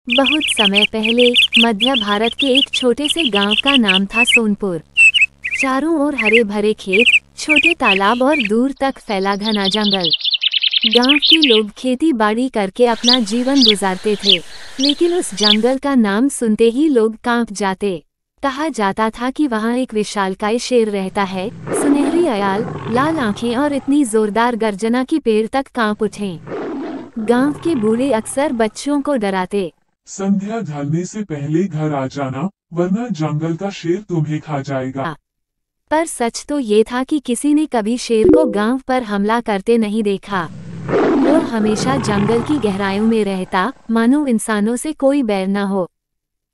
बहुत समय पहले मध्य भारत के एक छोटे से गांव का नाम था सोनपुर। चारों ओर हरे भरे खेत, छोटे तालाब और दूर तक फैला घना जंगल। गांव के लोग खेती बाड़ी करके अपना जीवन गुजारते थे, लेकिन उस जंगल का नाम सुनते ही लोग कांप जाते। कहा जाता था कि वहाँ एक विशालकाय शेर रहता है, सुनहरी अयाल, लाल आंखें और इतनी जोरदार गर्जना कि पेड़ तक कांप उठें। गांव के बूढ़े अक्सर बच्चों को डराते। संध्या ढलने से पहले घर आ जाना, वरना जंगल का शेर तुम्हें खा जाएगा। पर सच तो ये था कि किसी ने कभी शेर को गांव पर हमला करते नहीं देखा। वो हमेशा जंगल की गहराइयों में रहता, मानो इंसानों से कोई बैर न हो।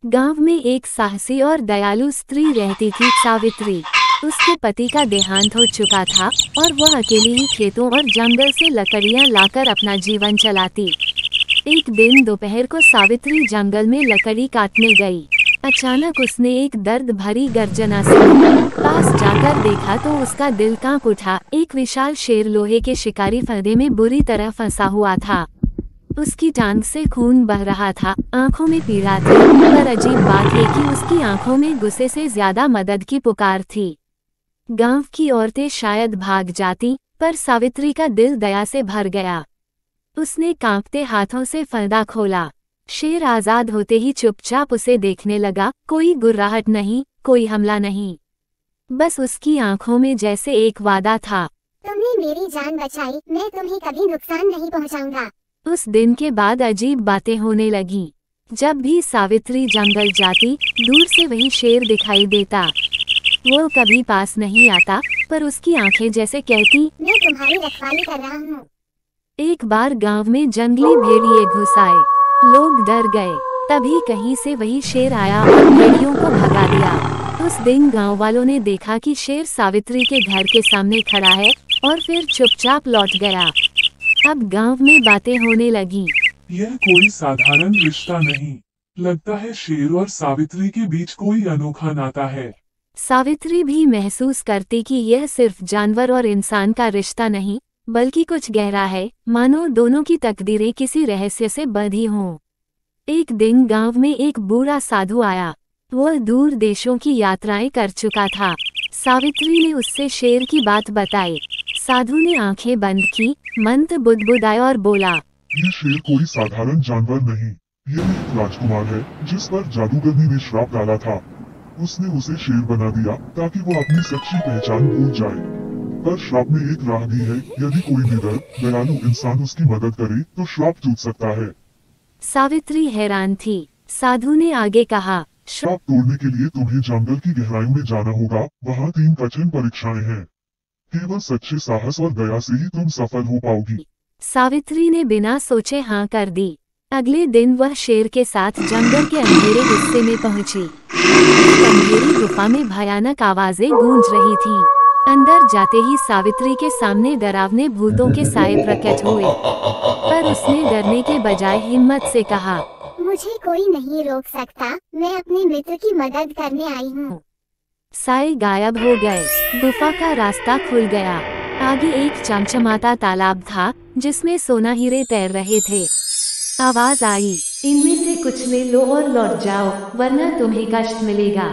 गांव में एक साहसी और दयालु स्त्री रहती थी, सावित्री। उसके पति का देहांत हो चुका था और वह अकेली ही खेतों और जंगल से लकड़ियां लाकर अपना जीवन चलाती। एक दिन दोपहर को सावित्री जंगल में लकड़ी काटने गई। अचानक उसने एक दर्द भरी गर्जना सुनी। पास जाकर देखा तो उसका दिल कांप उठा। एक विशाल शेर लोहे के शिकारी फंदे में बुरी तरह फंसा हुआ था। उसकी टांग से खून बह रहा था, आंखों में पीड़ा थी, पर अजीब बात ये कि उसकी आंखों में गुस्से से ज्यादा मदद की पुकार थी। गांव की औरतें शायद भाग जाती, पर सावित्री का दिल दया से भर गया। उसने कांपते हाथों से फंदा खोला। शेर आजाद होते ही चुपचाप उसे देखने लगा। कोई गुर्राहट नहीं, कोई हमला नहीं, बस उसकी आंखों में जैसे एक वादा था, तुमने मेरी जान बचाई, मैं तुम्हें कभी नुकसान नहीं पहुंचाऊंगा। उस दिन के बाद अजीब बातें होने लगी। जब भी सावित्री जंगल जाती, दूर से वही शेर दिखाई देता। वो कभी पास नहीं आता, पर उसकी आंखें जैसे कहती, मैं तुम्हारी रखवाली कर रहा हूँ। एक बार गांव में जंगली भेड़िए घुस आए। लोग डर गए। तभी कहीं से वही शेर आया और भेड़ियों को भगा दिया। उस दिन गांव वालों ने देखा कि शेर सावित्री के घर के सामने खड़ा है और फिर चुपचाप लौट गया। अब गांव में बातें होने लगी। यह कोई साधारण रिश्ता नहीं, लगता है शेर और सावित्री के बीच कोई अनोखा नाता है। सावित्री भी महसूस करती कि यह सिर्फ जानवर और इंसान का रिश्ता नहीं, बल्कि कुछ गहरा है, मानो दोनों की तकदीरें किसी रहस्य से बंधी हों। एक दिन गांव में एक बूढ़ा साधु आया। वह दूर देशों की यात्राएं कर चुका था। सावित्री ने उससे शेर की बात बताई। साधु ने आंखें बंद की, मंत्र बुदबुदाया और बोला, ये शेर कोई साधारण जानवर नहीं, यह एक राजकुमार है जिस पर जादूगरनी ने श्राप डाला था। उसने उसे शेर बना दिया ताकि वो अपनी सच्ची पहचान भूल जाए। पर श्राप में एक राह भी है, यदि कोई निडर, दयालु इंसान उसकी मदद करे तो श्राप टूट सकता है। सावित्री हैरान थी। साधु ने आगे कहा, श्राप तोड़ने के लिए तुम्हें जंगल की गहराइयों में जाना होगा। वहाँ 3 कठिन परीक्षाएं हैं। केवल सच्चे साहस और दया से ही तुम सफल हो पाओगी। सावित्री ने बिना सोचे हाँ कर दी। अगले दिन वह शेर के साथ जंगल के अंधेरे हिस्से में पहुंची। अंधेरी गुफा में भयानक आवाजें गूंज रही थीं। अंदर जाते ही सावित्री के सामने डरावने भूतों के साए प्रकट हुए, पर उसने डरने के बजाय हिम्मत से कहा, मुझे कोई नहीं रोक सकता, मैं अपने मित्र की मदद करने आई हूँ। साए गायब हो गए। गुफा का रास्ता खुल गया। आगे एक चमचमाता तालाब था जिसमें सोना हीरे तैर रहे थे। आवाज आई, इनमें से कुछ ले लो और लौट जाओ, वरना तुम्हें कष्ट मिलेगा।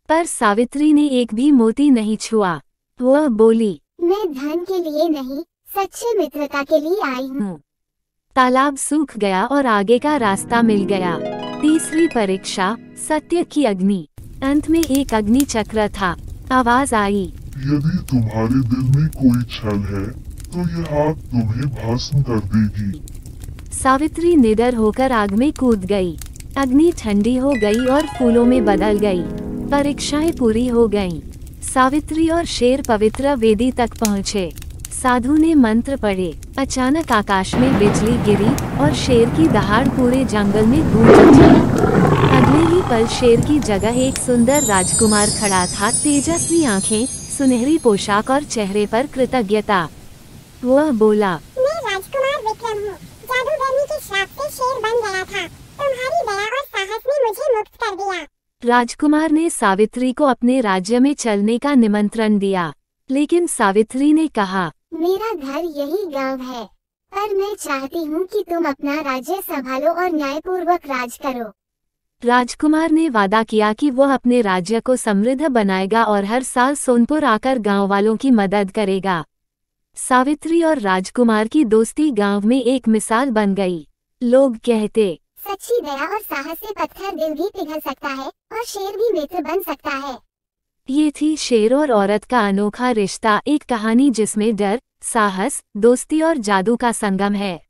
पर सावित्री ने एक भी मोती नहीं छुआ। वह बोली, मैं धन के लिए नहीं, सच्ची मित्रता के लिए आई हूँ। तालाब सूख गया और आगे का रास्ता मिल गया। तीसरी परीक्षा, सत्य की अग्नि। अंत में एक अग्नि चक्र था। आवाज आई, यदि तुम्हारे दिल में कोई छल है तो यह आग तुम्हें भस्म कर देगी। सावित्री निडर होकर आग में कूद गई। अग्नि ठंडी हो गई और फूलों में बदल गई। परीक्षाएं पूरी हो गईं। सावित्री और शेर पवित्र वेदी तक पहुँचे। साधु ने मंत्र पढ़े। अचानक आकाश में बिजली गिरी और शेर की दहाड़ पूरे जंगल में गूंज उठी। अगले ही पल शेर की जगह एक सुंदर राजकुमार खड़ा था। तेजस्वी आंखें, सुनहरी पोशाक और चेहरे पर कृतज्ञता। वह बोला, मैं राजकुमार विक्रम हूँ। जादूगरनी के श्राप से शेर बन गया था। तुम्हारी दया और साहस ने मुझे मुक्त कर दिया। राजकुमार ने सावित्री को अपने राज्य में चलने का निमंत्रण दिया, लेकिन सावित्री ने कहा, मेरा घर यही गांव है। पर मैं चाहती हूँ कि तुम अपना राज्य संभालो और न्यायपूर्वक राज करो। राजकुमार ने वादा किया कि वह अपने राज्य को समृद्ध बनाएगा और हर साल सोनपुर आकर गांव वालों की मदद करेगा। सावित्री और राजकुमार की दोस्ती गांव में एक मिसाल बन गई। लोग कहते, सच्ची दया और साहस से पत्थर दिल भी पिघल सकता है और शेर भी मित्र बन सकता है। ये थी शेर और औरत का अनोखा रिश्ता, एक कहानी जिसमें डर, साहस, दोस्ती और जादू का संगम है।